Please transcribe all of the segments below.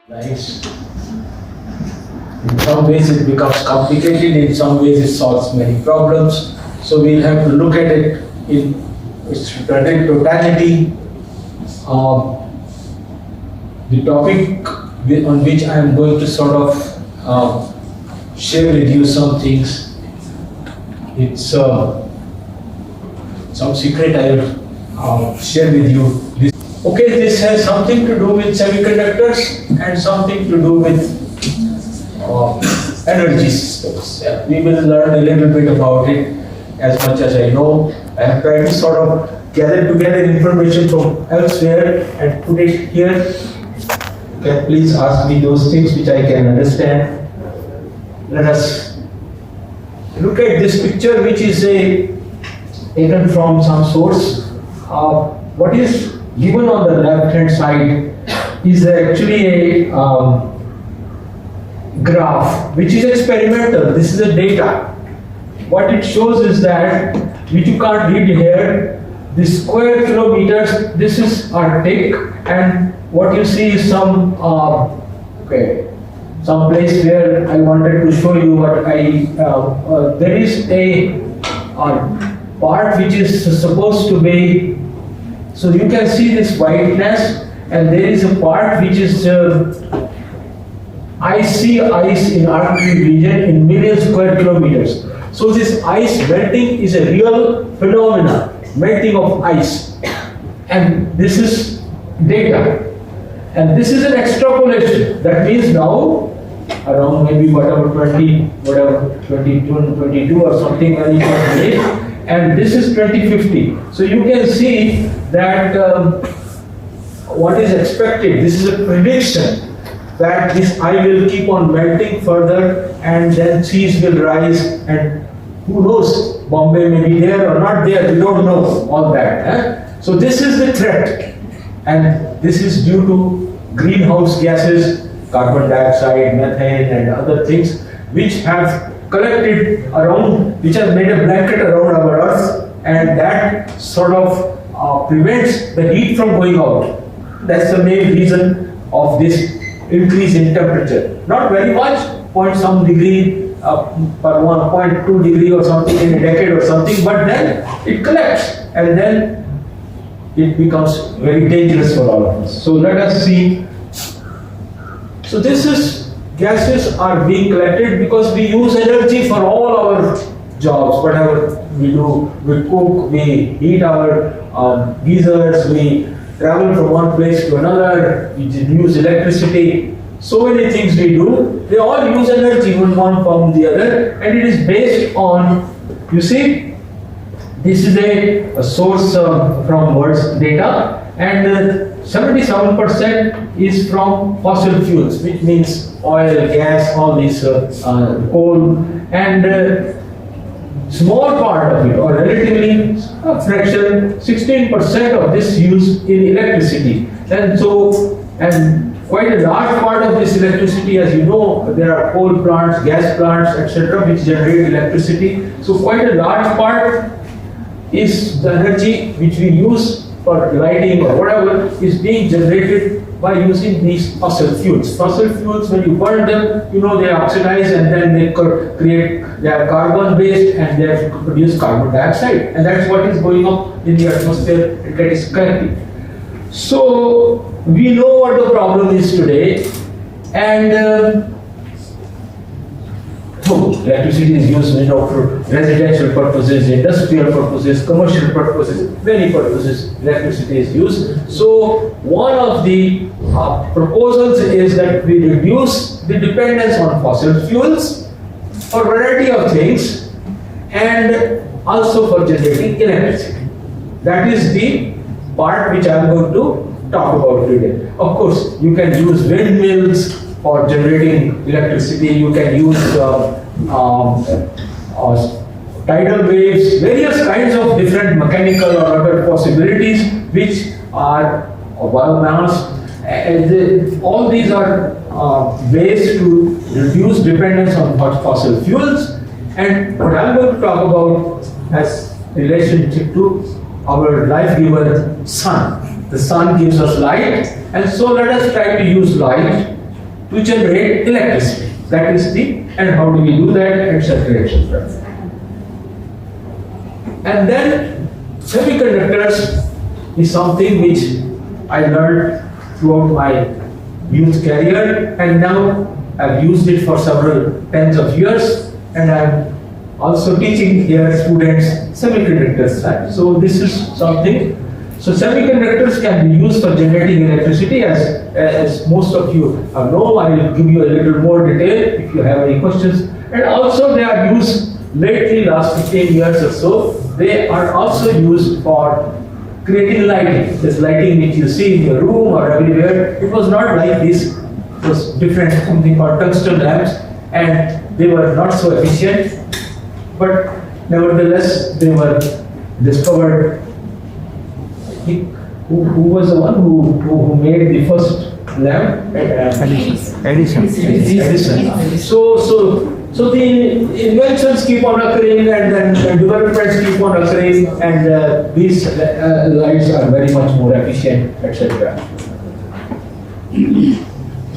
Nice. In some ways it becomes complicated, in some ways it solves many problems. So we'll have to look at it in its totality. The topic on which I am going to sort of share with you some things. It's some secret I will share with you. Okay, this has something to do with semiconductors and something to do with energy systems. Yeah, we will learn a little bit about it as much as I know. I have tried to sort of gather together information from elsewhere and put it here. You can please ask me those things which I can understand. Let us look at this picture, which is taken from some source. What is given on the left hand side is actually a graph which is experimental. This is the data. What it shows is that, which you can't read here, the square kilometers, this is Arctic, and what you see is some place where I wanted to show you what there is a part which is supposed to be. So you can see this whiteness, and there is a part which is ice in Arctic region in million square kilometers. So this ice melting is a real phenomenon, melting of ice, and this is data, and this is an extrapolation. That means now around maybe 22 or something when it was made, and this is 2050. So you can see that what is expected. This is a prediction that this ice will keep on melting further, and then seas will rise, and who knows, Bombay may be there or not there, we don't know all that. So this is the threat, and this is due to greenhouse gases, carbon dioxide, methane, and other things which have collected around, which have made a blanket around our earth, and that sort of prevents the heat from going out. That's the main reason of this increase in temperature. Not very much, point some degree, per 1.2 degree or something in a decade or something, but then it collects, and then it becomes very dangerous for all of us. So let us see. So this is, gases are being collected because we use energy for all our jobs, whatever we do. We cook, we heat our geysers, we travel from one place to another, we use electricity. So many things we do, they all use energy in one form or the other, and it is based on, you see, this is a source from world's data, and 77% is from fossil fuels, which means oil, gas, all these coal, and small part of it, or relatively a fraction, 16% of this used in electricity. And quite a large part of this electricity, as you know, there are coal plants, gas plants, etc., which generate electricity. So quite a large part is the energy which we use for lighting or whatever is being generated by using these fossil fuels. Fossil fuels, when you burn them, you know, they oxidize, and then they they are carbon based, and they produce carbon dioxide, and that's what is going up in the atmosphere, and that is collecting. So we know what the problem is today, and electricity is used, for residential purposes, industrial purposes, commercial purposes, many purposes electricity is used. So one of the proposals is that we reduce the dependence on fossil fuels for a variety of things, and also for generating electricity. That is the part which I am going to talk about today. Of course, you can use windmills for generating electricity, you can use tidal waves, various kinds of different mechanical or other possibilities which are biomass. All these are ways to reduce dependence on fossil fuels, and what I'm going to talk about has relationship to our life-giver sun. The sun gives us light, and so let us try to use light to generate electricity. That is the, and how do we do that, etc. etc. And then semiconductors is something which I learned throughout my youth career, and now I've used it for several tens of years, and I'm also teaching here students semiconductor science. So this is something. So semiconductors can be used for generating electricity, as most of you know. I will give you a little more detail if you have any questions. And also they are used lately, last 15 years or so, they are also used for creating lighting. This lighting which you see in your room or everywhere, it was not like this. It was different, something called tungsten lamps, and they were not so efficient, but nevertheless they were discovered. Who was the one who made the first lamp? Edison. So the inventions keep on occurring, and then developments keep on occurring, and these lights are very much more efficient, etc.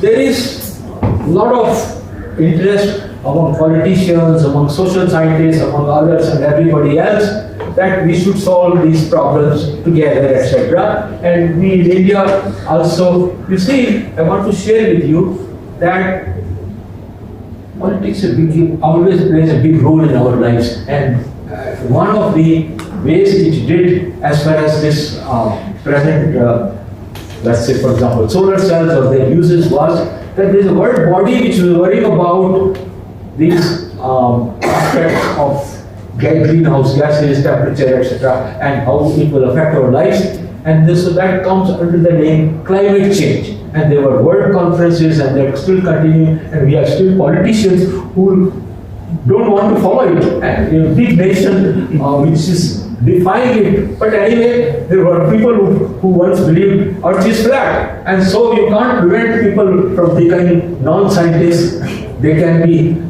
There is a lot of interest among politicians, among social scientists, among others and everybody else, that we should solve these problems together, etc. And we in India also, you see, I want to share with you that politics always plays a big role in our lives. And one of the ways it did, as far as this present, let's say for example, solar cells or their uses, was that there is a world body which is worrying about these aspects of greenhouse gases, temperature, etc., and how it will affect our lives. And so that comes under the name climate change. And there were world conferences, and they're still continuing, and we have still politicians who don't want to follow it. And a big nation which is defying it. But anyway, there were people who once believed Earth is flat. And so you can't prevent people from becoming non-scientists. They can be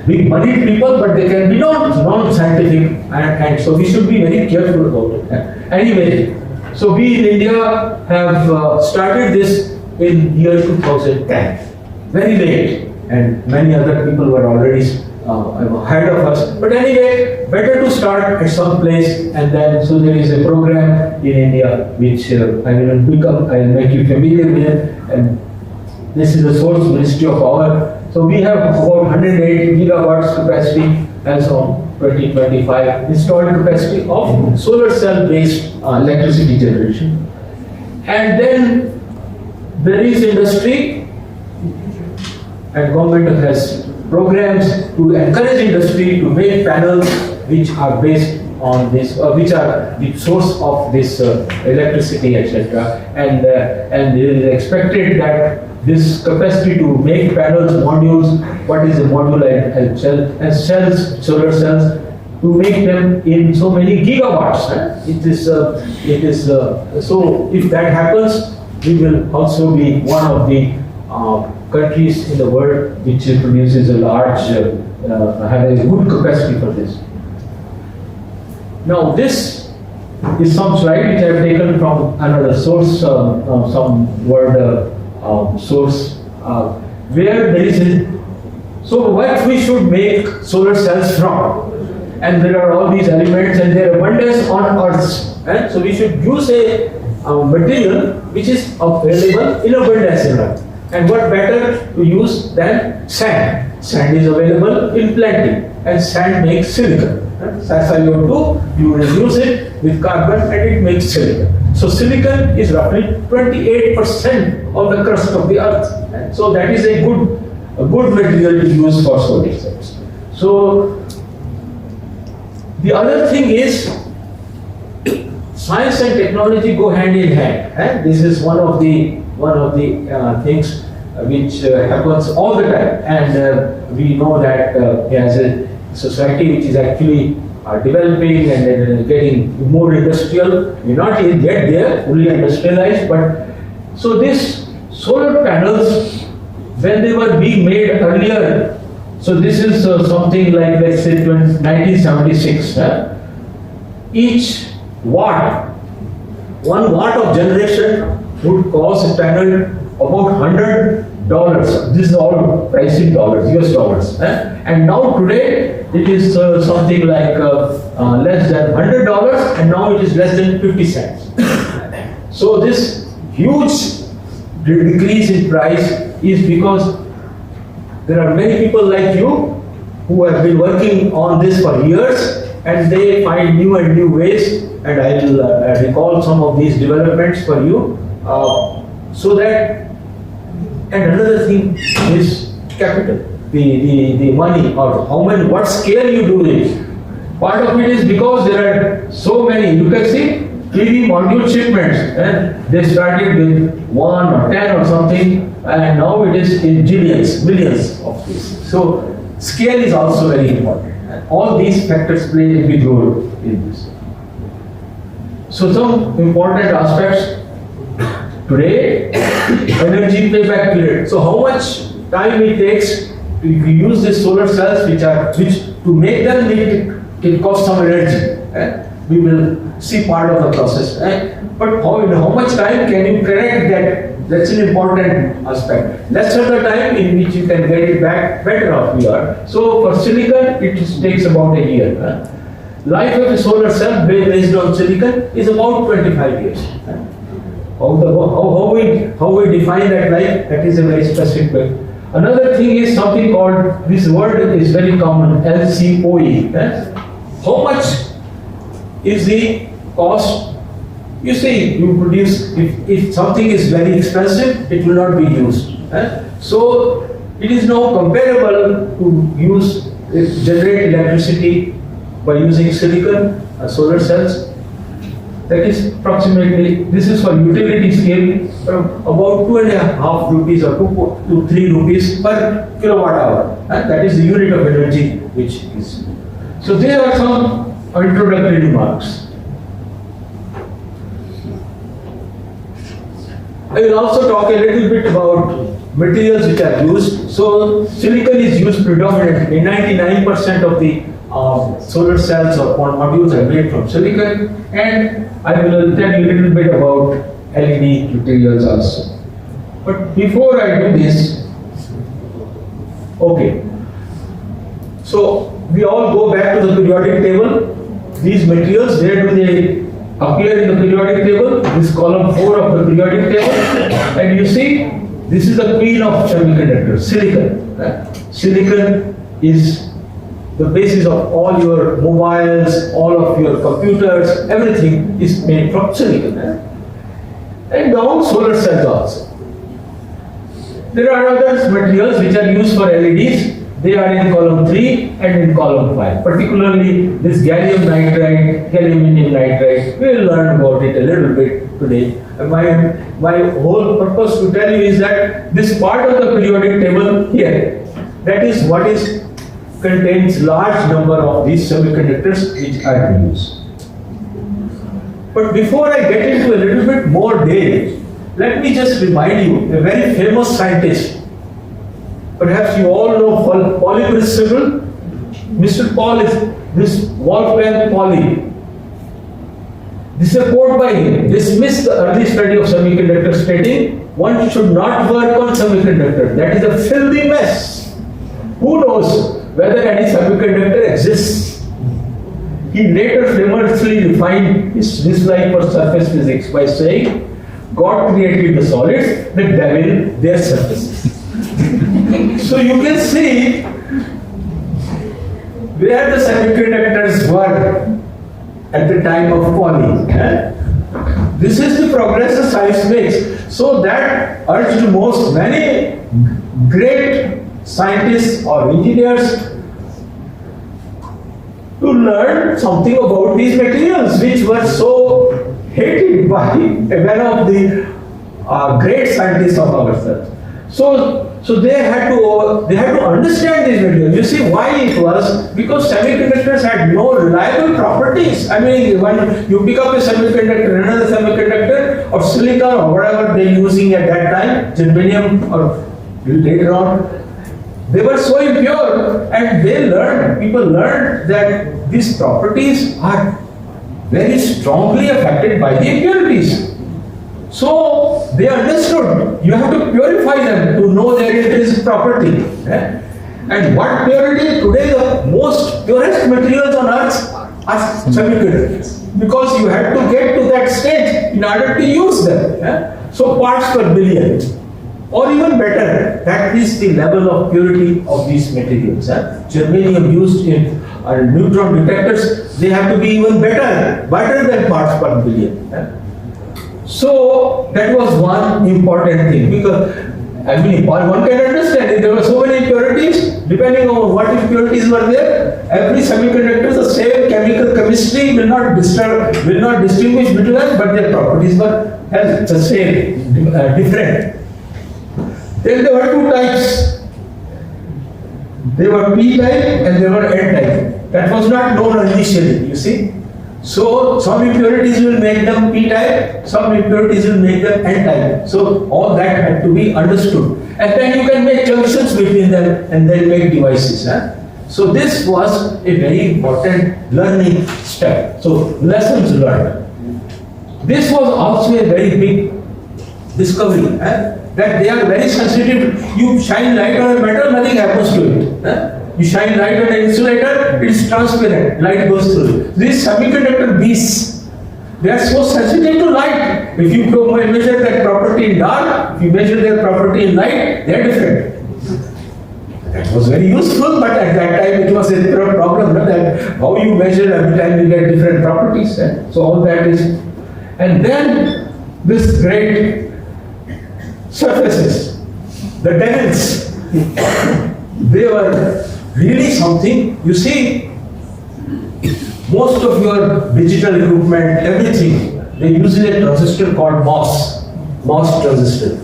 big money people, but they can be non-scientific, and so we should be very careful about it. Anyway, so we in India have started this in year 2010, very late, and many other people were already ahead of us. But anyway, better to start at some place, and then so there is a program in India which I'll make you familiar with, and this is the source Ministry of Power. So we have about 108 gigawatts capacity as of 2025 installed capacity of solar cell based electricity generation. And then there is industry, and government has programs to encourage industry to make panels which are based on this, which are the source of this electricity, etc. And it is expected that this capacity to make panels, modules, what is a module and cell, and cells, solar cells, to make them in so many gigawatts. It is so if that happens, we will also be one of the countries in the world which produces a large, have a good capacity for this. Now this is some slide which I have taken from another source, some word source, where there is so what we should make solar cells from, and there are all these elements and their abundance on Earth, so we should use a material which is available in abundance in Earth. And what better to use than sand? Sand is available in plenty, and sand makes silicon. SiO2, you reduce it with carbon and it makes silicon. So silicon is roughly 28% of the crust of the Earth. So that is a good material to use for solar cells. So the other thing is, science and technology go hand in hand. This is one of the things which happens all the time, and we know that as a society which is actually developing and getting more industrial, we're not yet there, fully industrialized, but so this solar panels, when they were being made earlier, so this is something like, let's say 1976, each watt, 1 watt of generation would cost a panel about $100 dollars. This is all priced in dollars, US dollars. And now today it is something like less than $100, and now it is less than 50 cents. So this huge decrease in price is because there are many people like you who have been working on this for years, and they find new and new ways, and I will recall some of these developments for you. So that, and another thing is capital, the money, or how many, what scale you do it. Part of it is because there are so many, you can see PV module shipments, and they started with 1 or 10 or something, and now it is in millions of these. So scale is also very important. And all these factors play a big role in this. So some important aspects. Today, energy payback period. So how much time it takes if you use these solar cells, which to make them it costs some energy. We will see part of the process. But in how much time can you correct that? That's an important aspect. Lesser the time in which you can get it back, better off you are. So for silicon, it takes about a year. Life of a solar cell based on silicon is about 25 years. How we define that life, that is a very specific way. Another thing is something called, this word is very common, LCOE. How much is the cost? You see, you produce, if something is very expensive, it will not be used. So it is now comparable to generate electricity by using silicon solar cells. That is approximately, this is for utility scale, about 2.5 rupees or 2 to 3 rupees per kilowatt hour. That is the unit of energy which is. So there are some introductory remarks. I will also talk a little bit about materials which are used. So silicon is used predominantly. 99% of the solar cells or modules are made from silicon, and I will tell you a little bit about LED materials also. But before I do this, okay. So we all go back to the periodic table. These materials, where do they appear in the periodic table? This column 4 of the periodic table, and you see this is the queen of semiconductors, silicon. Silicon is the basis of all your mobiles, all of your computers, everything is made from silicon. And down solar cells also. There are other materials which are used for LEDs. They are in column 3 and in column 5. Particularly this gallium nitride, gallium nitride. We will learn about it a little bit today. And my whole purpose to tell you is that this part of the periodic table here, that is what is contains large number of these semiconductors which are used. But before I get into a little bit more detail, let me just remind you a very famous scientist. Perhaps you all know Pauli. Mr. Paul is this Wolfgang Pauli. This is a quote by him. Dismissed the early study of semiconductors, stating one should not work on semiconductors. That is a filthy mess. Who knows whether any semiconductor exists? He later famously defined his dislike for surface physics by saying, God created the solids, the devil their surfaces. So you can see where the semiconductors were at the time of Pauli. This is the progress that science makes. So that urged many great scientists or engineers to learn something about these materials which were so hated by one of the great scientists of ourselves. So they had to understand these materials. You see why it was? Because semiconductors had no reliable properties. I mean, when you pick up a semiconductor, another semiconductor, or silicon or whatever they're using at that time, germanium or later on, they were so impure, and people learned that these properties are very strongly affected by the impurities. So they understood you have to purify them to know their intrinsic property. And what purity? Today the most purest materials on earth are semiconductors, because you have to get to that stage in order to use them. So parts per billion, or even better, that is the level of purity of these materials. Germanium used in neutron detectors, they have to be even better than parts per billion. So that was one important thing, because I mean one can understand if there were so many impurities, depending on what impurities were there, every semiconductor, the same chemical chemistry will not distinguish between them, but their properties were the same, different. Then there were two types. There were P type and there were N type. That was not known initially, you see. So some impurities will make them P type, some impurities will make them N type. So all that had to be understood. And then you can make junctions between them and then make devices. So this was a very important learning step. So lessons learned. This was also a very big discovery. That they are very sensitive. You shine light on a metal, nothing happens to it. You shine light on an insulator, it is transparent, light goes through it. These semiconductor beasts, they are so sensitive to light. If you measure their property in dark, if you measure their property in light, they are different. That was very useful, but at that time it was a problem, that how you measure every time you get different properties. So all that is. And then this great surfaces, the devils, they were really something. You see, most of your digital equipment, everything, they use a transistor called MOS transistor.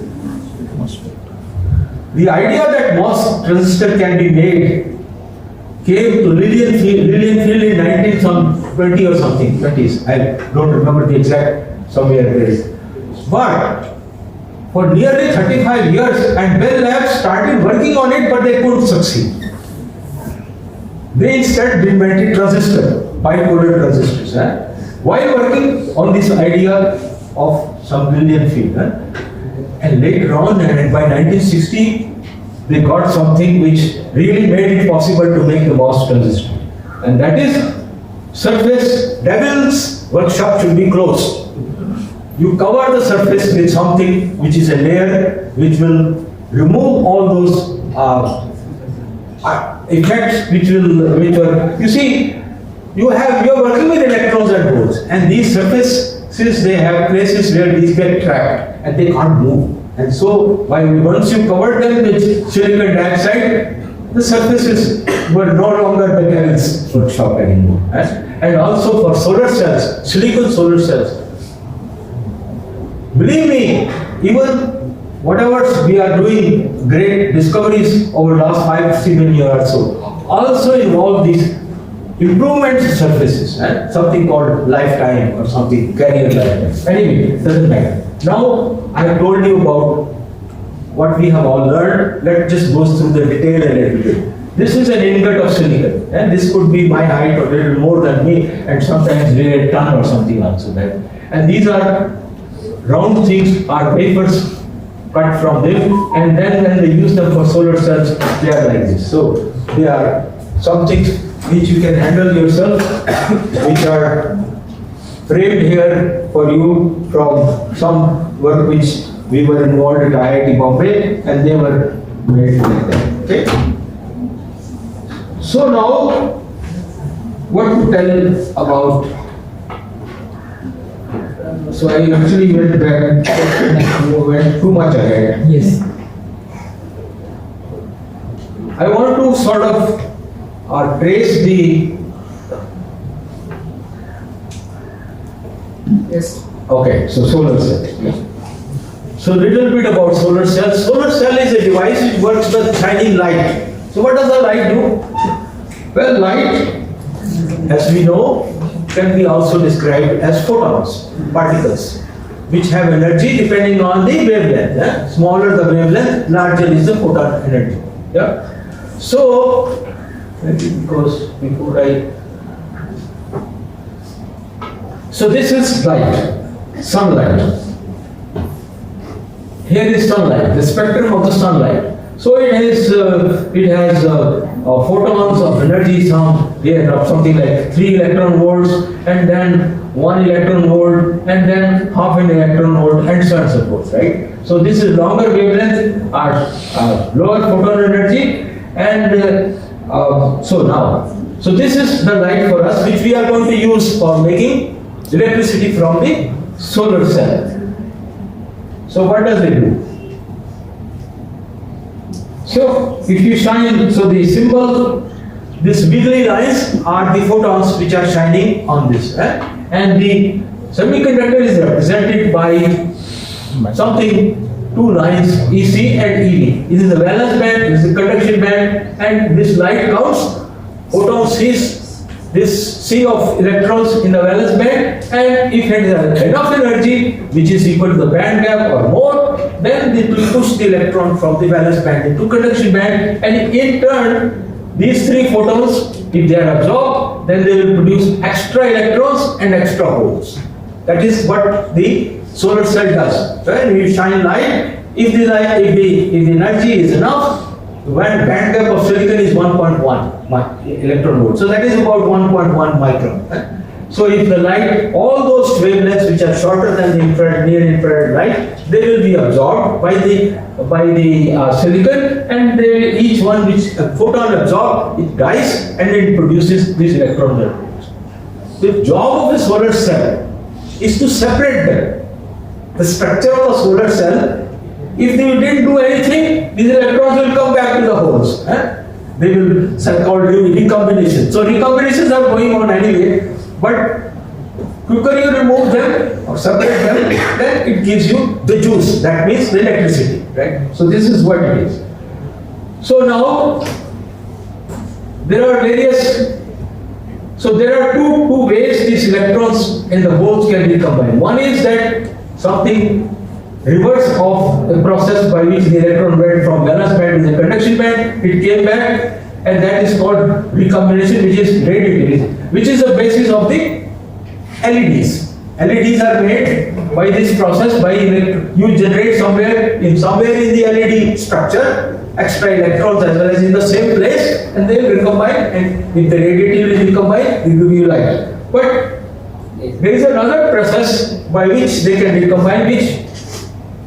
The idea that MOS transistor can be made came to Lilienfeld in 1920 or something, 20s. I don't remember the exact, somewhere there is. But for nearly 35 years, and Bell Labs started working on it, but they couldn't succeed. They instead invented transistor, bipolar transistors. While working on this idea of some Lilienfeld, and later on, and by 1960, they got something which really made it possible to make the MOS transistor. And that is, surface devil's workshop should be closed. You cover the surface with something which is a layer which will remove all those effects which are, you see, you're working with electrons and holes, and these surfaces, they have places where these get trapped and they can't move. And so once you cover them with silicon dioxide, the surfaces were no longer the devil's workshop anymore. And also for solar cells, silicon solar cells, believe me, even whatever we are doing, great discoveries over the last 5-7 years or so, also involve these improvements in surfaces, something called lifetime or something, carrier lifetime. Anyway, it doesn't matter. Now, I have told you about what we have all learned. Let's just go through the detail a little bit. This is an ingot of silicon, and this could be my height or a little more than me, and sometimes weigh a ton or something also. And these are round things, are wafers cut from them, and then when they use them for solar cells, they are like this. So they are some things which you can handle yourself, which are framed here for you from some work which we were involved at IIT Bombay, and they were made like that. Okay. So now, what to tell about? So I actually went back, went too much ahead. Yes. I want to sort of trace the. Yes. Okay, so solar cell. So little bit about solar cell. Solar cell is a device which works with shining light. So what does the light do? Well, light, as we know, can be also described as photons, particles, which have energy depending on the wavelength. Smaller the wavelength, larger is the photon energy. Yeah. So, because before so this is light, sunlight. here is sunlight, the spectrum of the sunlight. So it has photons of energy, something like 3 electron volts, and then 1 electron volt, and then half an electron volt, and so on and so forth, right? So this is longer wavelength, are lower photon energy, and so this is the light for us, which we are going to use for making electricity from the solar cell. So what does it do? So if you shine, so the symbol, these wiggly lines are the photons which are shining on this, and the semiconductor is represented by something, 2 lines, EC and ED. This is the valence band, this is the conduction band, and this light counts, photon sees this sea of electrons in the valence band, and if it has enough energy, which is equal to the band gap or more, then it will push the electron from the valence band into conduction band, and in turn, these 3 photons, if they are absorbed, then they will produce extra electrons and extra holes. That is what the solar cell does. When you shine light, if the energy is enough, when band gap of silicon is 1.1 electron volt. So that is about 1.1 micron. So if the light, all those wavelengths which are shorter than the infrared, near infrared light, they will be absorbed by the silicon, and they, each one which a photon absorbed, it dies and it produces these electron neutrons. The job of the solar cell is to separate them. The structure of the solar cell, if they didn't do anything, these electrons will come back to the holes. They will called recombination. So recombinations are going on anyway, but quicker you remove them or separate them, then it gives you the juice. That means the electricity, right? So this is what it is. So now there are various. So there are two ways these electrons in the holes can be combined. One is that something reverse of the process by which the electron went from valence band to the conduction band, it came back, and that is called recombination, which is radiative, which is the basis of the LEDs. LEDs are made by this process, by you generate somewhere in the LED structure extra electrons as well as in the same place, and they will recombine, and if the radiative is recombined, they give you light. But there is another process by which they can recombine, which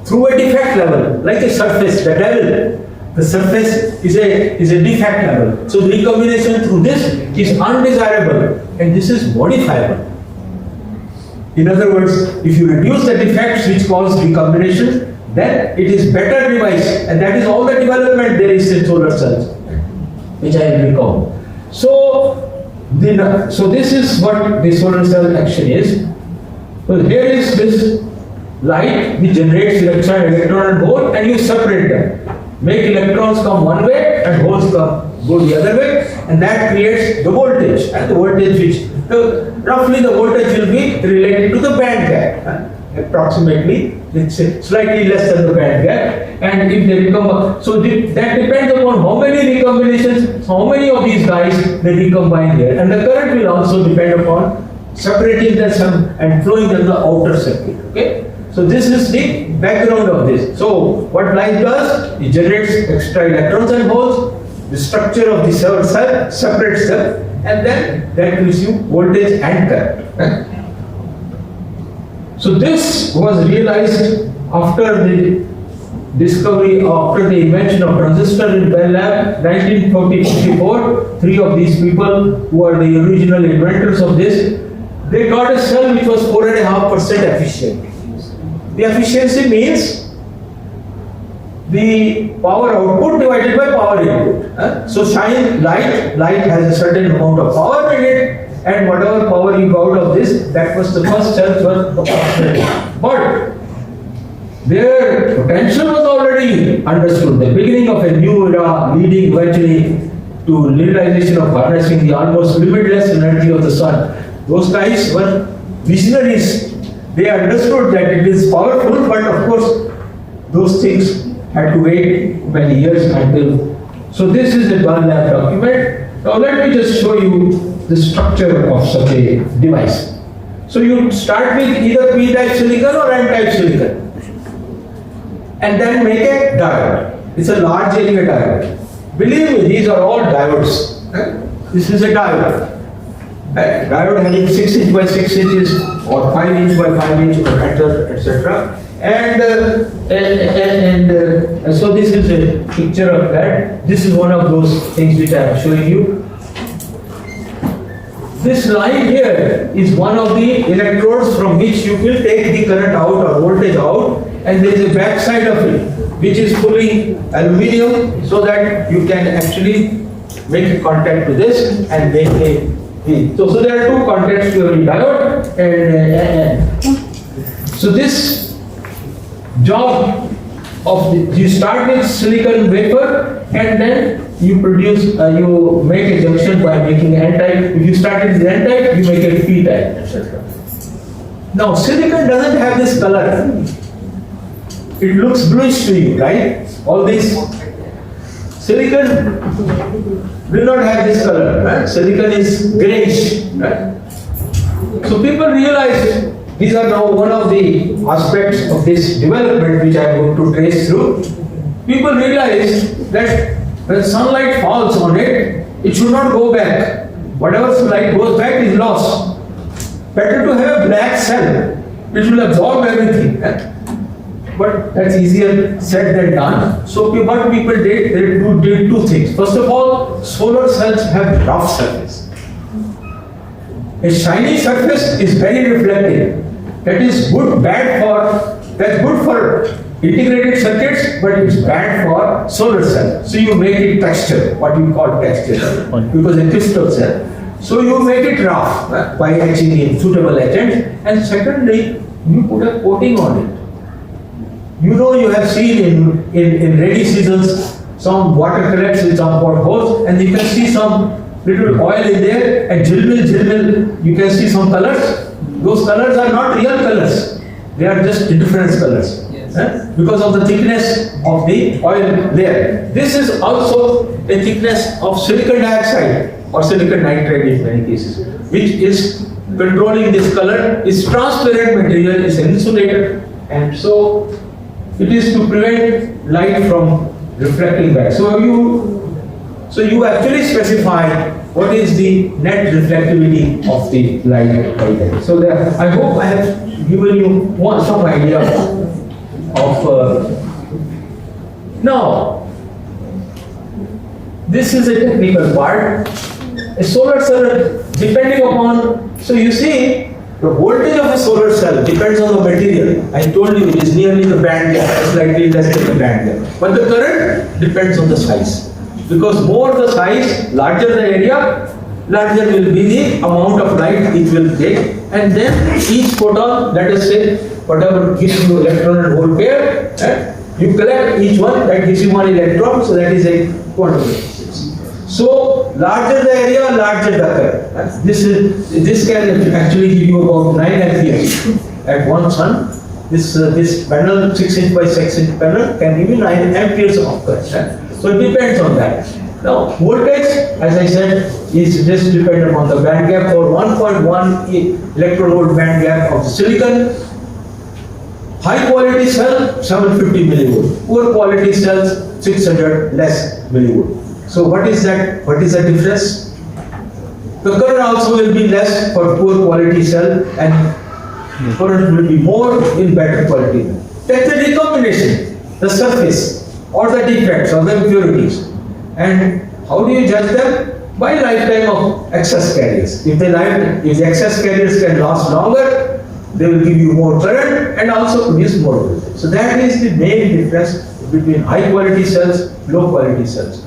through a defect level, like a surface, the devil, the surface is a defect level. So the recombination through this is undesirable, and this is modifiable. In other words, if you reduce the defects which cause recombination, then it is better device, and that is all the development there is in solar cells, which I will recall. So this is what the solar cell action is. So here is this light which generates electron and hole, and you separate them. Make electrons come one way and holes go the other way, and that creates the voltage. And the voltage which roughly the voltage will be related to the band gap. Approximately, it's slightly less than the band gap. And if they recombine, so that depends upon how many recombinations, how many of these guys they recombine here, and the current will also depend upon separating them and flowing them the outer circuit. Okay. So this is the background of this. So what light does, it generates extra electrons and holes. The structure of the cell separates them, and then that gives you voltage and current. So this was realized after the invention of transistor in Bell Lab, 1944. 3 of these people who are the original inventors of this, they got a cell which was 4.5% efficient. The efficiency means the power output divided by power input. So shine light has a certain amount of power in it, and whatever power you got out of this, that was the first cell was approximately. But their potential was already understood. The beginning of a new era, leading eventually to realization of harnessing the almost limitless energy of the sun. Those guys were visionaries. They understood that it is powerful, but of course, those things had to wait many years until. So this is a Bell Lab document. Now let me just show you the structure of such a device. So you start with either P-type silicon or N-type silicon. and then make a diode. It's a large area diode. Believe me, these are all diodes. This is a diode. Diode having 6 inch by 6 inches or 5 inch by 5 inch etc. And so this is a picture of that. This is one of those things which I am showing you. This line here is one of the electrodes from which you will take the current out or voltage out, and there is a back side of it which is fully aluminium, so that you can actually make a contact to this and make a so there are two contacts to every diode, and so this job of you start with silicon wafer and then you produce you make a junction by making n-type. If you start with n-type, you make a p-type, etc. Now silicon doesn't have this color. It looks bluish to you, right? All this silicon will not have this color, right? Silicon is grayish, right? So people realize these are now one of the aspects of this development which I am going to trace through. People realize that when sunlight falls on it, it should not go back. Whatever light goes back is lost. Better to have a black cell which will absorb everything. Right? But that's easier said than done. So what people did, they did two things. First of all, solar cells have rough surface. A shiny surface is very reflective. That is that's good for integrated circuits, but it's bad for solar cell. So you make it texture, what you call texture, because a crystal cell. So you make it rough by etching in suitable agents, and secondly, you put a coating on it. You know, you have seen in rainy seasons some water collects in some potholes, and you can see some little oil in there, and jilmil, you can see some colors. Those colors are not real colors; they are just indifference colors. Yes. Because of the thickness of the oil layer. This is also a thickness of silicon dioxide or silicon nitride in many cases, which is controlling this color. It's transparent material, it's an insulator, and so it is to prevent light from reflecting back. So you actually specify what is the net reflectivity of the light by there. So there, I hope I have given you some idea of now. This is a technical part. A solar cell, depending upon, so you see, the voltage of a solar cell depends on the material. I told you it is nearly the band gap, slightly less than the band gap. But the current depends on the size. Because more the size, larger the area, larger will be the amount of light it will take. And then each photon, let us say, whatever gives you electron and hole pair, you collect each one, that gives you one electron, so that is a quantum physics. So larger the area, larger the current. This can actually give you about 9 amperes at one sun. This panel, 6 inch by 6 inch panel, can give you 9 amperes of current. So it depends on that. Now voltage, as I said, is just dependent on the band gap. For 1.1 electron volt band gap of the silicon, high quality cell 750 millivolt, poor quality cells 600 less millivolt. So what is that? What is the difference? The current also will be less for poor quality cell, and current will be more in better quality. That's the recombination, the surface, or the defects, or the impurities. And how do you judge them? By lifetime of excess carriers. If the excess carriers can last longer, they will give you more current and also produce more voltage. So that is the main difference between high quality cells, low quality cells.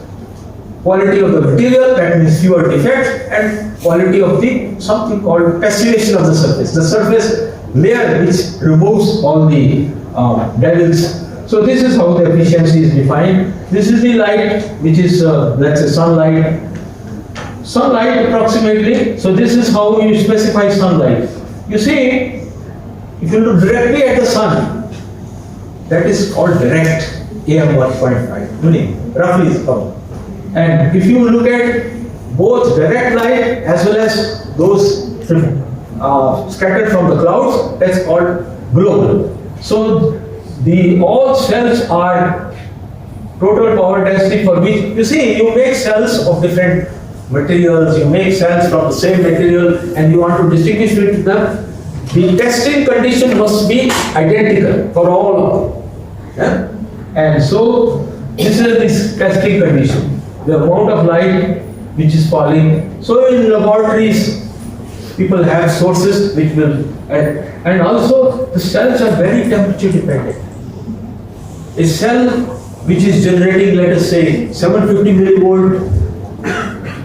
Quality of the material, that means fewer defects, and quality of the something called passivation of the surface layer which removes all the devils. So this is how the efficiency is defined. This is the light, which is let's say sunlight. Sunlight approximately. So this is how you specify sunlight. You see, if you look directly at the sun, that is called direct AM 1.5, roughly is called. And if you look at both direct light as well as those scattered from the clouds, that's called global. So the all cells are total power density for which, you see, you make cells of different materials, you make cells from the same material, and you want to distinguish between them. The testing condition must be identical for all of them. Yeah? And so, this is this testing condition. The amount of light which is falling. So in laboratories, people have sources which will, and also the cells are very temperature dependent. A cell which is generating, let us say, 750 millivolt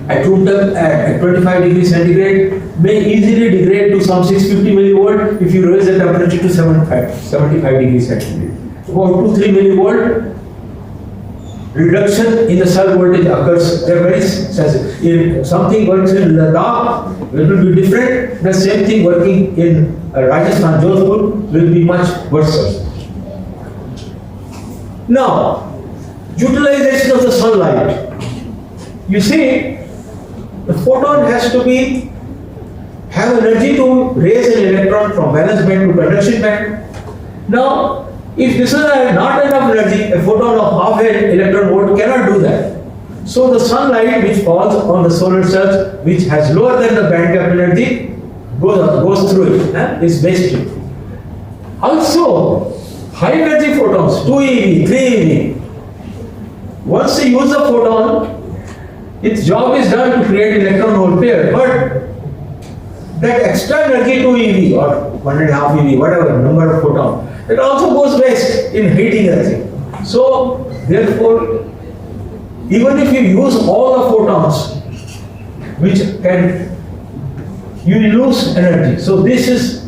at room temp at 25 degrees centigrade may easily degrade to some 650 millivolt if you raise the temperature to 75 degrees centigrade. About 2-3 millivolt reduction in the cell voltage occurs. They are very sensitive. If something works in Ladakh, it will be different. The same thing working in Rajasthan, Jodhpur will be much worse. Now, utilization of the sunlight. You see, the photon has to have energy to raise an electron from valence band to conduction band. Now, if this is not enough energy, a photon of half an electron volt cannot do that. So the sunlight which falls on the solar cells, which has lower than the band gap energy, goes through it, is wasted. Also, high energy photons, 2 eV, 3 eV, once you use the photon, its job is done to create electron hole pair, but that extra energy 2 eV or 1.5 eV, whatever number of photons, it also goes waste in heating everything. So, therefore, even if you use all the photons, which you lose energy. So, this is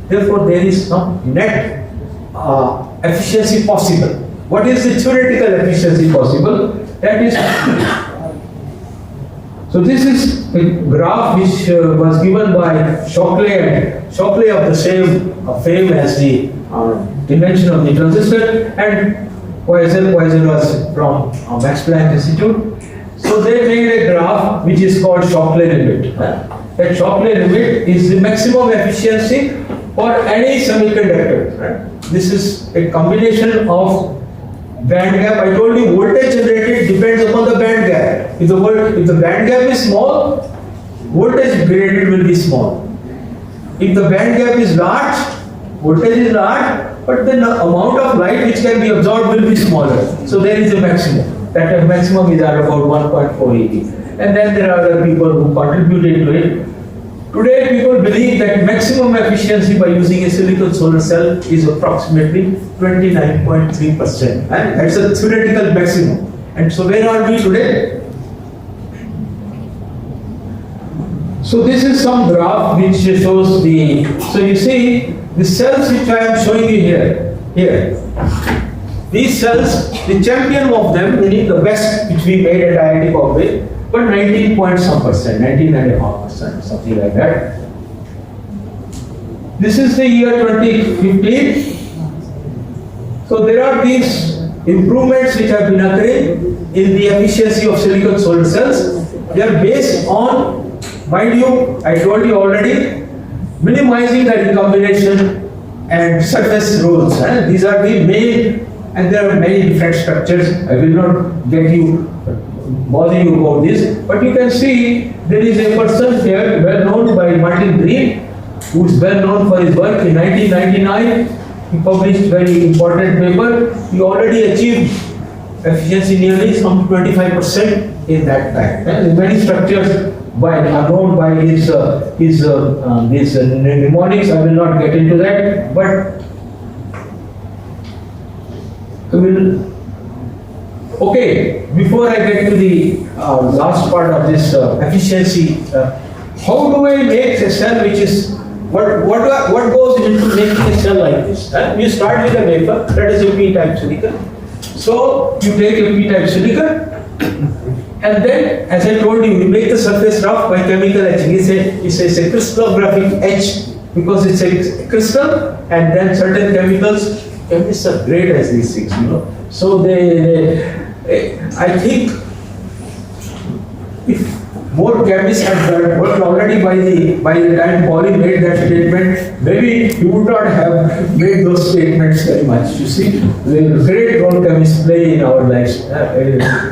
therefore, there is some net efficiency possible. What is the theoretical efficiency possible? That is, so this is a graph which was given by Shockley of the same fame as the invention of the transistor, and Poisson was from Max Planck Institute. So they made a graph which is called Shockley limit. That Shockley limit is the maximum efficiency for any semiconductor. Right? This is a combination of band gap. I told you voltage generated depends upon the band gap. If the band gap is small, voltage generated will be small. If the band gap is large, voltage is large, but the amount of light which can be absorbed will be smaller. So there is a maximum. That maximum is at about 1.4 eV. And then there are other people who contributed to it. Today people believe that maximum efficiency by using a silicon solar cell is approximately 29.3%. And that's a theoretical maximum. And so where are we today? So this is some graph which shows so you see the cells which I am showing you here. These cells, the champion of them, meaning the best which we made at IIT Bombay, but 19.5%, something like that. This is the year 2015. So there are these improvements which have been occurring in the efficiency of silicon solar cells. They are based on, mind you, I told you already, minimizing the recombination and surface rules. These are the main, and there are many different structures. I will not bother you about this, but you can see there is a person here well known by Martin Green, who is well known for his work. In 1999, he published very important paper. He already achieved efficiency nearly some 25% in that time. And many structures are known by his mnemonics. I will not get into that, but okay, before I get to the last part of this efficiency, how do I make a cell which is, what goes into making a cell like this? You start with a wafer, that is a p-type silicon. So you take a p-type silicon, and then, as I told you, you make the surface rough by chemical etching. It's a crystallographic etch because it's a crystal, and then certain chemists are great as these things, So I think if more chemists had worked already by the time Pauli made that statement, maybe he would not have made those statements very much. You see, the great role chemists play in our lives,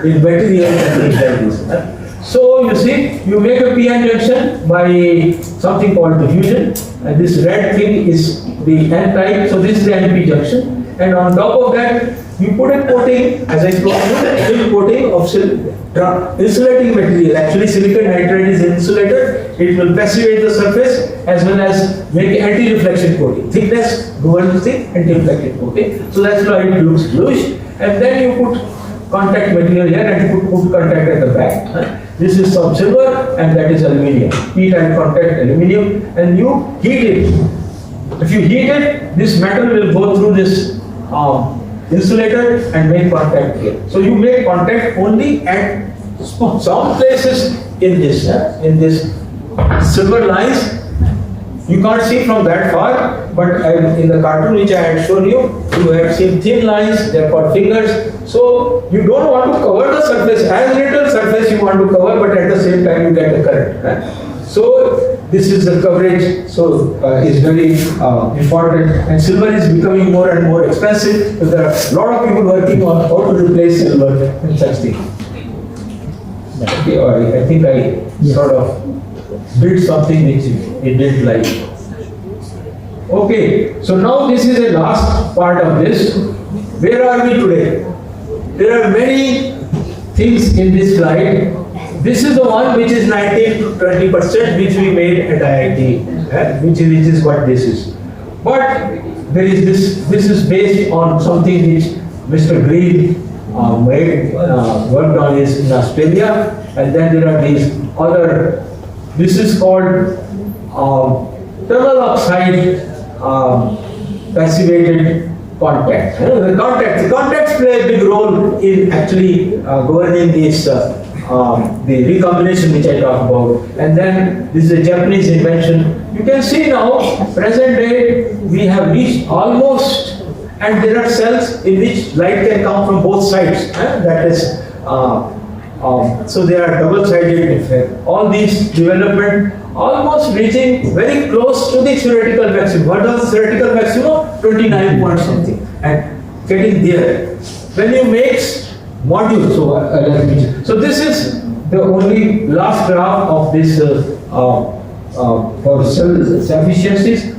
in material and things like this. So you see, you make a p-n junction by something called diffusion, and this red thing is the n-type, so this is the NP junction, and on top of that, you put a coating, as I told you, a coating of insulating material. Actually, silicon nitride is an insulator. It will passivate the surface as well as make anti-reflection coating. Thickness governs the anti-reflection coating. So that's why it looks bluish. And then you put contact material here and put contact at the back. This is some silver and that is aluminium. P-type contact aluminium, and you heat it. If you heat it, this metal will go through this insulator and make contact here. So you make contact only at some places in this silver lines. You can't see from that far, but in the cartoon which I had shown you, you have seen thin lines, they are called fingers. So you don't want to cover the surface, as little surface you want to cover, but at the same time you get the current. So this is the coverage, so is very important, and silver is becoming more and more expensive. So there are a lot of people working on how to replace silver and such things. Okay, I think I sort of built something which it didn't like. Okay, so now this is the last part of this. Where are we today? There are many things in this slide. This is the one which is 19 to 20% which we made at IIT, which is what this is. But there is this is based on something which Mr. Green worked on in Australia, and then there are these other. This is called tunnel oxide passivated contact. The contacts play a big role in actually governing this the recombination which I talked about. And then this is a Japanese invention. You can see now, present day, we have reached almost, and there are cells in which light can come from both sides. That is, so they are double-sided effect. All these development almost reaching very close to the theoretical maximum. What was the theoretical maximum? 29 point something, and getting there. When you make module, so this is the only last graph of this for cell efficiencies.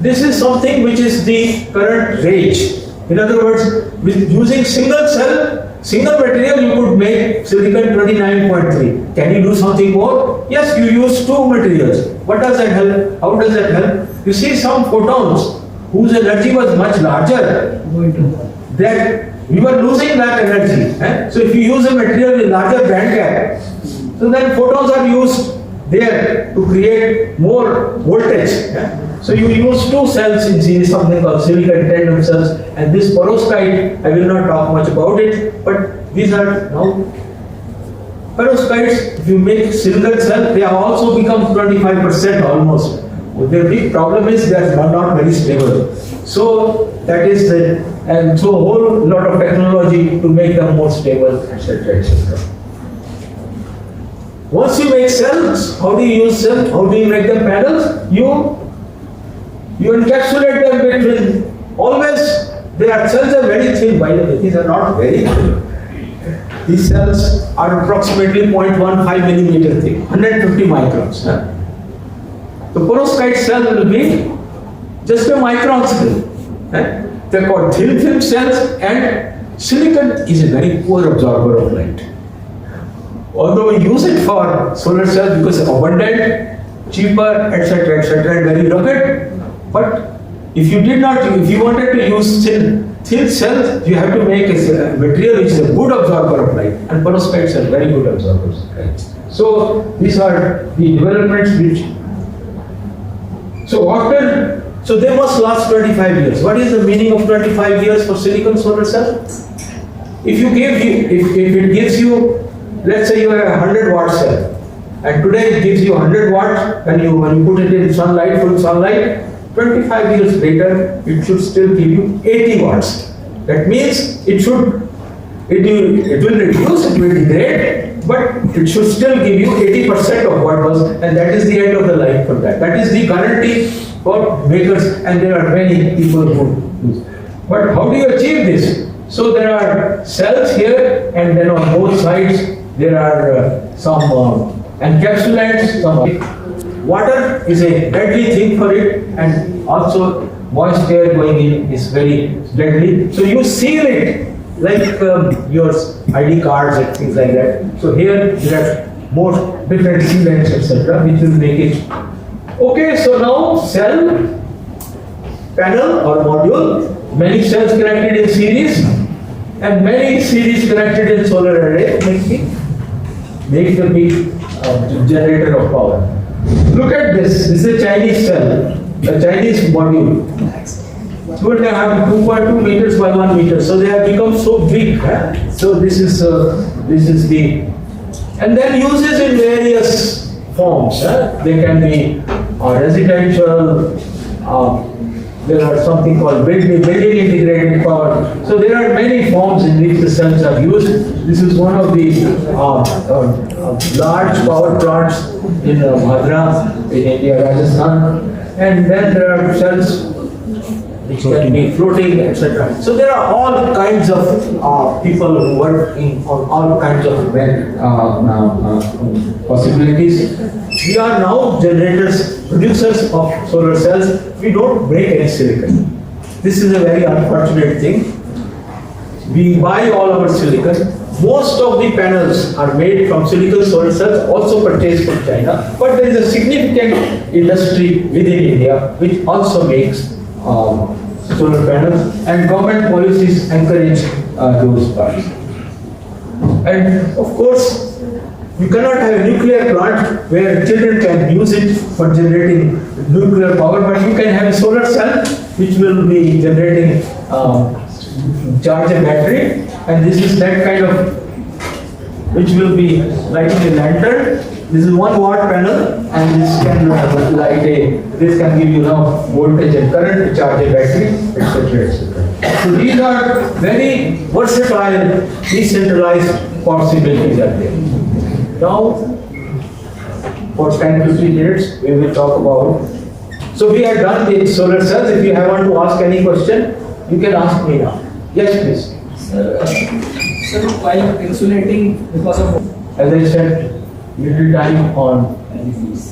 This is something which is the current range. In other words, with using single cell, single material, you could make silicon 29.3. Can you do something more? Yes, you use two materials. What does that help? How does that help? You see some photons whose energy was much larger, that you are losing that energy. So if you use a material with larger band gap, so then photons are used there to create more voltage. So you use two cells in series, something called silicon tandem cells, and this perovskite, I will not talk much about it, but these are now perovskites. If you make single cell, they have also become 25% almost. The big problem is they are not very stable. So that is the, and so a whole lot of technology to make them more stable, etc., etc. Once you make cells, how do you use cells? How do you make them panels? You encapsulate them between, always, their cells are very thin, by the way, these are not very thin. These cells are approximately 0.15 millimeter thick, 150 microns. The perovskite cell will be just a micron scale. They are called thin film cells, and silicon is a very poor absorber of light. Although we use it for solar cells because it's abundant, cheaper, etc., and very rugged. But if you wanted to use thin cells, you have to make a material which is a good absorber of light, and perovskites are very good absorbers of light. So these are the developments which. So they must last 25 years. What is the meaning of 25 years for silicon solar cell? If it gives you, let's say you have a 100 watt cell, and today it gives you 100 watts, when you put it in sunlight, full sunlight, 25 years later, it should still give you 80 watts. That means it will reduce, it will degrade, but it should still give you 80% of what was, and that is the end of the life for that. That is the guarantee for makers, and there are many people who use. But how do you achieve this? So there are cells here, and then on both sides there are some encapsulants. Water is a deadly thing for it, and also moist air going in is very deadly. So you seal it like your ID cards and things like that. So here there are more different sealants, etc., which will make it. Okay, so now cell, panel or module, many cells connected in series, and many series connected in solar array make the big generator of power. Look at this. This is a Chinese cell, a Chinese module. So they have 2.2 meters by 1 meter. So they have become so big. So this is the, and then uses in various forms. They can be residential. There are something called building integrated power. So there are many forms in which the cells are used. This is one of the large power plants in Bhadra, in India, Rajasthan. And then there are cells which can be floating, etc. So there are all kinds of people who work on all kinds of possibilities. We are now generators, producers of solar cells. We don't break any silicon. This is a very unfortunate thing. We buy all our silicon. Most of the panels are made from silicon solar cells, also purchased from China. But there is a significant industry within India which also makes solar panels, and government policies encourage those parts. And of course, you cannot have a nuclear plant where children can use it for generating nuclear power, but you can have a solar cell which will be generating charge a battery, and this is that kind of, which will be lighting a lantern. This is 1 watt panel, and this can this can give you enough voltage and current to charge a battery, etc., etc. So these are very versatile, decentralized possibilities are there. Now, for 10-15 minutes, we will talk about. So we are done with solar cells. If you want to ask any question, you can ask me now. Yes, please. So while insulating, because of, as I said, little time on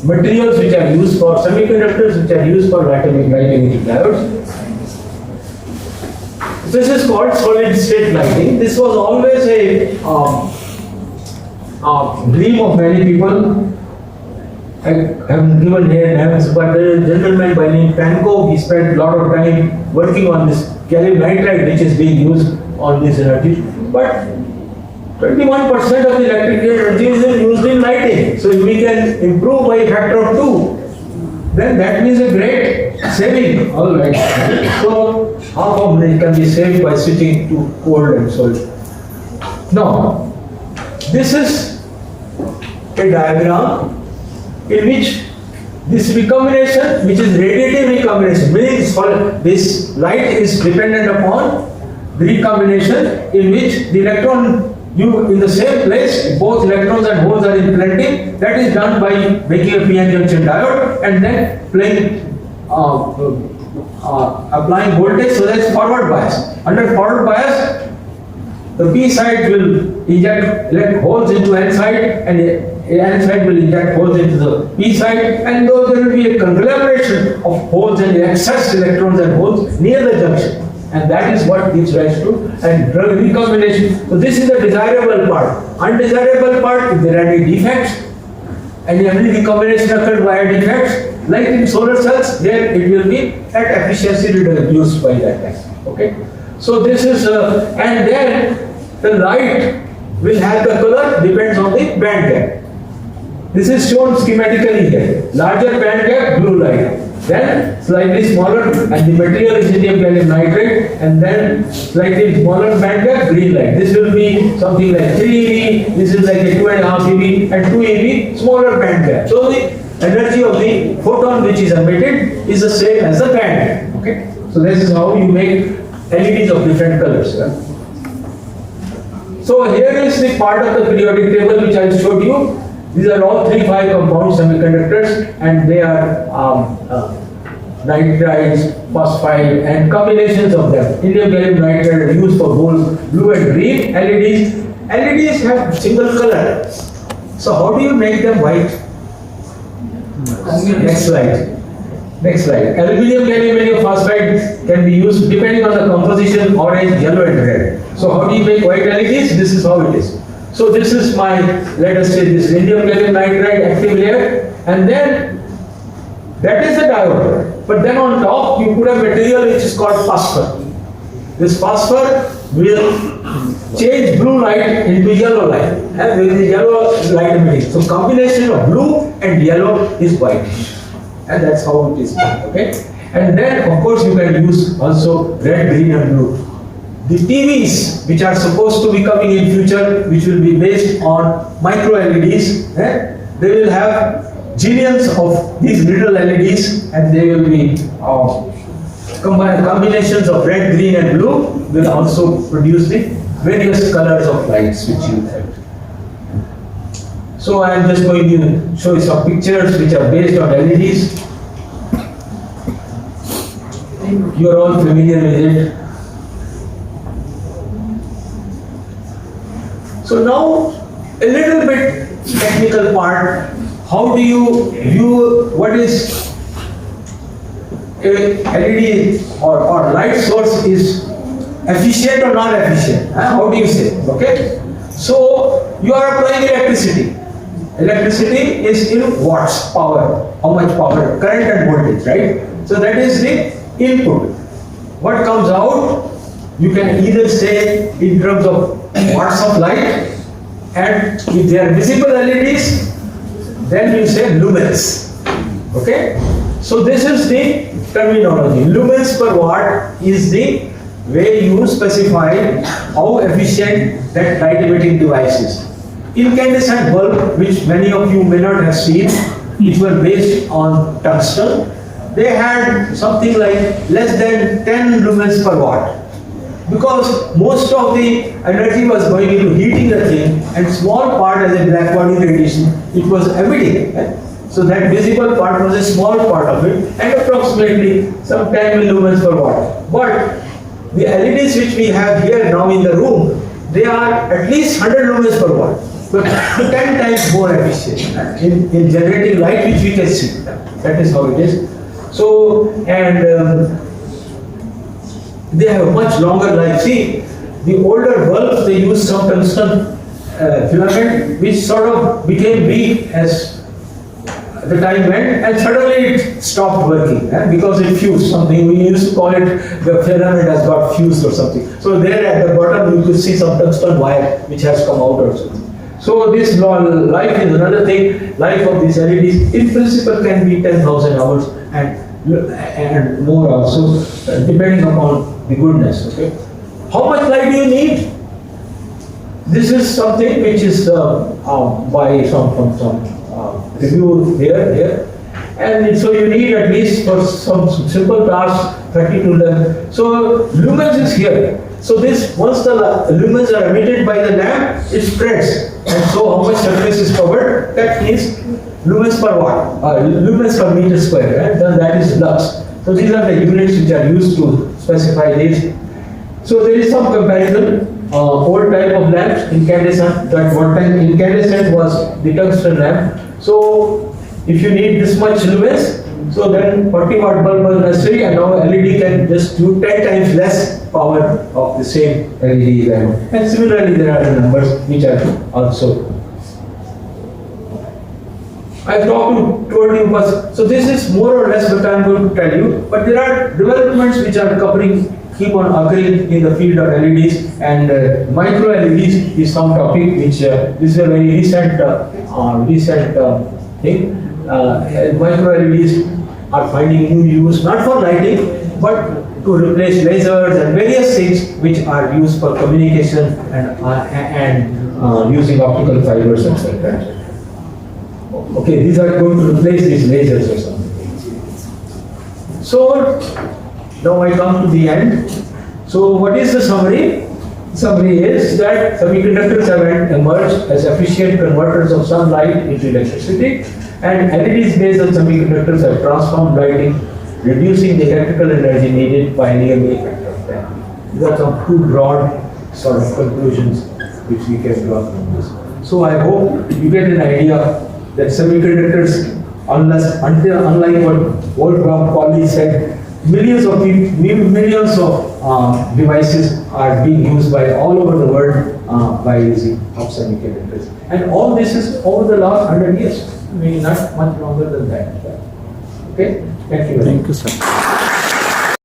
materials which are used for semiconductors, which are used for lighting diodes. This is called solid state lighting. This was always a dream of many people. I haven't given here names, but there is a gentleman by name Pankow. He spent a lot of time working on this gallium nitride, which is being used on this energy. But 21% of the electrical energy is used in lighting. So if we can improve by a factor of 2, then that means a great saving. All right. So half of it can be saved by switching to cold and solid. Now, this is a diagram in which this recombination, which is radiative recombination, meaning this light is dependent upon the recombination in which the electron in the same place, both electrons and holes are in plenty. That is done by making a PN junction diode and then applying voltage, so that's forward bias. Under forward bias, the P side will inject holes into N side, and N side will inject holes into the P side, and though there will be a conglomeration of holes and excess electrons and holes near the junction. And that is what gives rise to and recombination. So this is the desirable part. Undesirable part, if there are any defects, and every recombination occurred via defects, like in solar cells, there it will be at efficiency reduced by that time. Okay. So this is and then the light will have the color depends on the band gap. This is shown schematically here. Larger band gap, blue light. Then slightly smaller, and the material is indium gallium nitride, and then slightly smaller band gap, green light. This will be something like 3 eV, this is like a 2.5 eV, and 2 eV, smaller band gap. So the energy of the photon which is emitted is the same as the band gap. Okay? So this is how you make LEDs of different colors. So here is the part of the periodic table which I showed you. These are all 3,5 compound semiconductors, and they are nitrides, phosphide, and combinations of them. Indium gallium nitride used for both blue and green LEDs. LEDs have single color. So how do you make them white? Next slide. Next slide. Aluminium gallium phosphide can be used depending on the composition, orange, yellow, and red. So how do you make white LEDs? This is how it is. So this is my, let us say, this indium gallium nitride active layer, and then that is the diode. But then on top you put a material which is called phosphor. This phosphor will change blue light into yellow light, and with the yellow light emitting. So combination of blue and yellow is whitish, and that's how it is done. Okay, and then of course you can use also red, green, and blue. The TVs which are supposed to be coming in future, which will be based on micro LEDs, they will have zillions of these little LEDs, and they will be combinations of red, green, and blue will also produce the various colors of lights which you have. So I am just going to show you some pictures which are based on LEDs. You are all familiar with it. So now a little bit technical part. How do you view what is a LED or light source is efficient or not efficient? How do you say? Okay. So you are applying electricity. Electricity is in watts, power. How much power? Current and voltage, right? So that is the input. What comes out, you can either say in terms of watts of light, and if they are visible LEDs, then you say lumens. Okay? So this is the terminology. Lumens per watt is the way you specify how efficient that light emitting device is. Incandescent bulb, which many of you may not have seen, which were based on tungsten, they had something like less than 10 lumens per watt. Because most of the energy was going into heating the thing, and small part as a black body radiation, it was emitting. So that visible part was a small part of it, and approximately some 10 lumens per watt. But the LEDs which we have here now in the room, they are at least 100 lumens per watt. So 10 times more efficient in generating light which we can see. That is how it is. So, and they have a much longer life. See, the older bulbs, they used some tungsten filament which sort of became weak as the time went, and suddenly it stopped working because it fused something. We used to call it the filament has got fused or something. So there at the bottom you could see some tungsten wire which has come out or something. So this life is another thing. Life of these LEDs in principle can be 10,000 hours and more also, depending upon the goodness. Okay, how much light do you need? This is something which is by some review here, and so you need at least for some simple tasks 32 lumens. So lumens is here. So this, once the lumens are emitted by the lamp, it spreads, and so how much surface is covered? That is lumens per watt, lumens per meter square, right? Then that is lux. So these are the units which are used to specify this. So there is some comparison. Old type of lamps, incandescent. That one time incandescent was the tungsten lamp. So if you need this much lumens, so then 40 watt bulb was necessary, and now LED can just do 10 times less power of the same LED lamp. And similarly, there are the numbers which are also. I told you, but so this is more or less what I am going to tell you. But there are developments which are keep on occurring in the field of LEDs, and micro LEDs is some topic which this is a very recent thing. Micro LEDs are finding new use, not for lighting, but to replace lasers and various things which are used for communication and using optical fibers, etc. Okay, these are going to replace these lasers or something. So now I come to the end. So what is the summary? summary is that semiconductors have emerged as efficient converters of sunlight into electricity, and LEDs based on semiconductors have transformed lighting, reducing the electrical energy needed by nearly a factor of 10. These are some two broad sort of conclusions which we can draw from this. So I hope you get an idea that semiconductors, unlike what Wolfgang Pauli said, millions of devices are being used by all over the world by using of semiconductors. And all this is over the last 100 years. I mean, not much longer than that. Okay? Thank you very much. Thank you, sir.